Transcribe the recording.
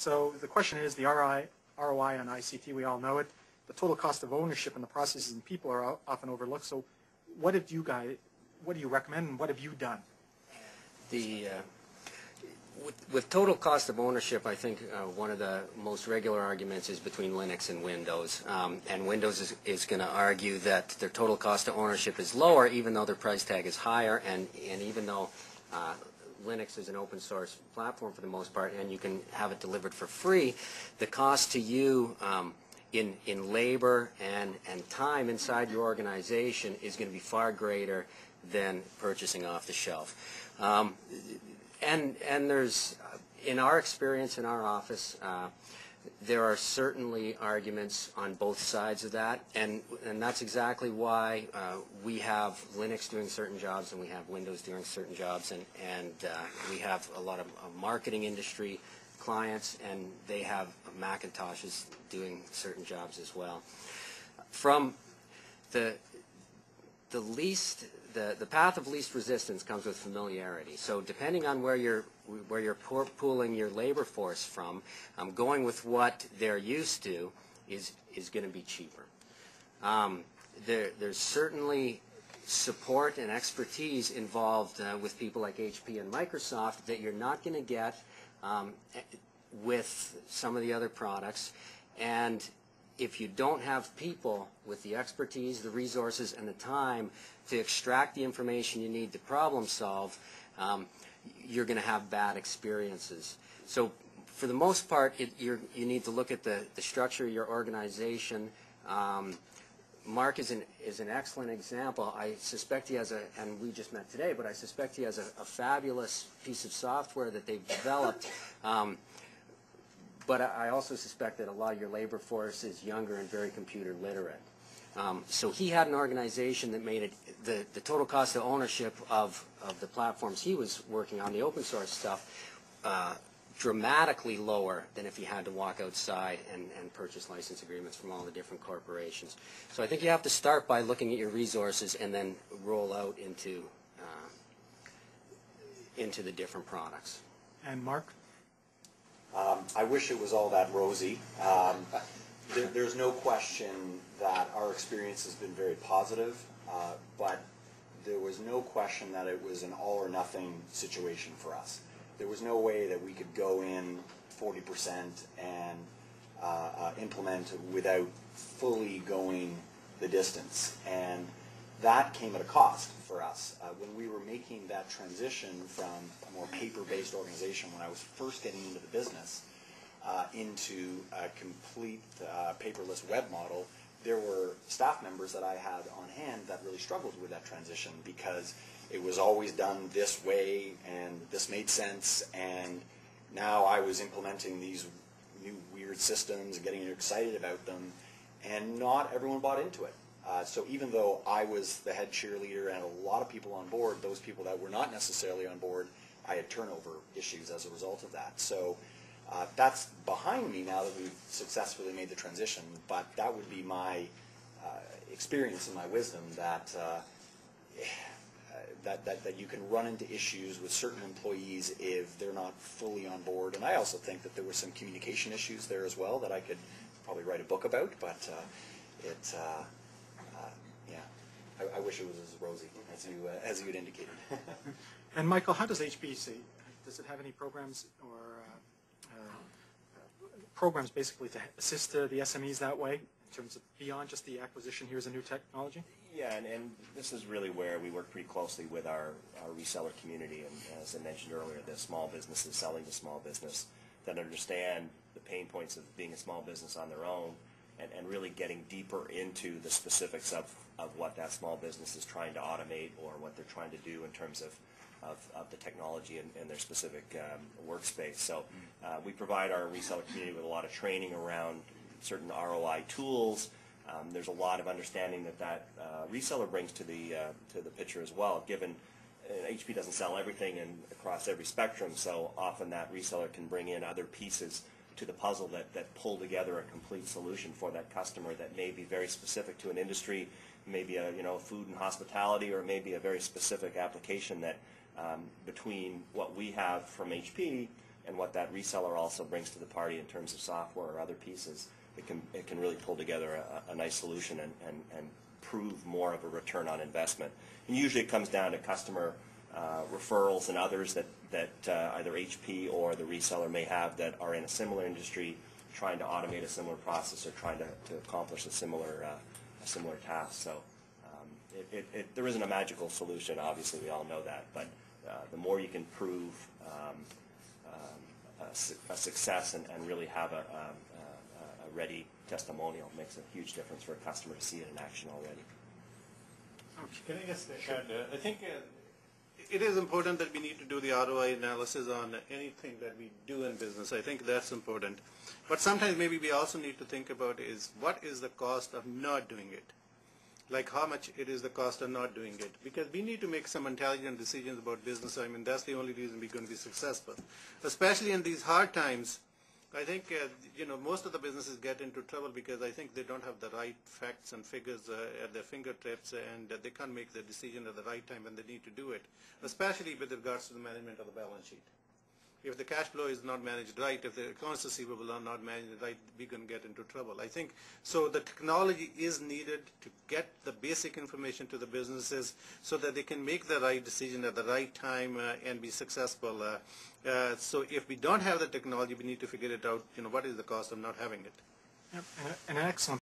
So the question is the ROI on ICT, we all know it. The total cost of ownership and the processes and people are often overlooked. So what do you recommend and what have you done? With total cost of ownership, I think one of the most regular arguments is between Linux and Windows. And Windows is going to argue that their total cost of ownership is lower even though their price tag is higher, and even though Linux is an open source platform for the most part and you can have it delivered for free, the cost to you in labor and time inside your organization is going to be far greater than purchasing off the shelf. And there's, in our experience in our office, there are certainly arguments on both sides of that, and that's exactly why we have Linux doing certain jobs and we have Windows doing certain jobs, and we have a lot of marketing industry clients, and they have Macintoshes doing certain jobs as well. From the path of least resistance comes with familiarity. So depending on where you're pooling your labor force from, going with what they're used to is going to be cheaper. There's certainly support and expertise involved with people like HP and Microsoft that you're not going to get with some of the other products. And if you don't have people with the expertise, the resources, and the time to extract the information you need to problem solve, you're going to have bad experiences. So for the most part, you need to look at the structure of your organization. Mark is an excellent example. I suspect he has and we just met today, but I suspect he has a fabulous piece of software that they've developed. But I also suspect that a lot of your labor force is younger and very computer literate. So he had an organization that made it the total cost of ownership of the platforms he was working on, the open source stuff, dramatically lower than if he had to walk outside and purchase license agreements from all the different corporations. So I think you have to start by looking at your resources and then roll out into the different products. And Mark? I wish it was all that rosy. There's no question that our experience has been very positive, but there was no question that it was an all or nothing situation for us. There was no way that we could go in 40% and implement without fully going the distance. And that came at a cost for us. When we were making that transition from a more paper-based organization, when I was first getting into the business, into a complete paperless web model, there were staff members that I had on hand that really struggled with that transition because it was always done this way and this made sense, and now I was implementing these new weird systems and getting excited about them, and not everyone bought into it. So even though I was the head cheerleader and a lot of people on board, those people that were not necessarily on board, I had turnover issues as a result of that. So that's behind me now that we've successfully made the transition, but that would be my experience and my wisdom that that you can run into issues with certain employees if they're not fully on board. And I also think that there were some communication issues there as well that I could probably write a book about, but I wish it was as rosy as you had indicated. And Michael, how does HP see? Does it have any programs or programs basically to assist the SMEs that way in terms of beyond just the acquisition, here's a new technology? Yeah, and this is really where we work pretty closely with our reseller community, and as I mentioned earlier, the small businesses selling to small business that understand the pain points of being a small business on their own, and really getting deeper into the specifics of what that small business is trying to automate or what they're trying to do in terms of the technology and their specific workspace. So we provide our reseller community with a lot of training around certain ROI tools. There's a lot of understanding that reseller brings to the picture as well, given HP doesn't sell everything and across every spectrum, so often that reseller can bring in other pieces to the puzzle that pull together a complete solution for that customer that may be very specific to an industry, maybe a food and hospitality, or maybe a very specific application that between what we have from HP and what that reseller also brings to the party in terms of software or other pieces, it can really pull together a nice solution and prove more of a return on investment. And usually it comes down to customer referrals and others that either HP or the reseller may have that are in a similar industry, trying to automate a similar process or trying to accomplish a similar task. So there isn't a magical solution, obviously we all know that, but the more you can prove a success and really have a ready testimonial makes a huge difference for a customer to see it in action already. Can I just add, I think it is important that we need to do the ROI analysis on anything that we do in business. I think that's important. But sometimes maybe we also need to think about is what is the cost of not doing it? Like how much it is the cost of not doing it. Because we need to make some intelligent decisions about business. I mean, that's the only reason we're going to be successful. Especially in these hard times, I think, most of the businesses get into trouble because I think they don't have the right facts and figures at their fingertips, and they can't make the decision at the right time when they need to do it, especially with regards to the management of the balance sheet. If the cash flow is not managed right, if the accounts receivable are not managed right, we're going to get into trouble. I think so the technology is needed to get the basic information to the businesses so that they can make the right decision at the right time and be successful. So if we don't have the technology, we need to figure it out, what is the cost of not having it. Yep. And an excellent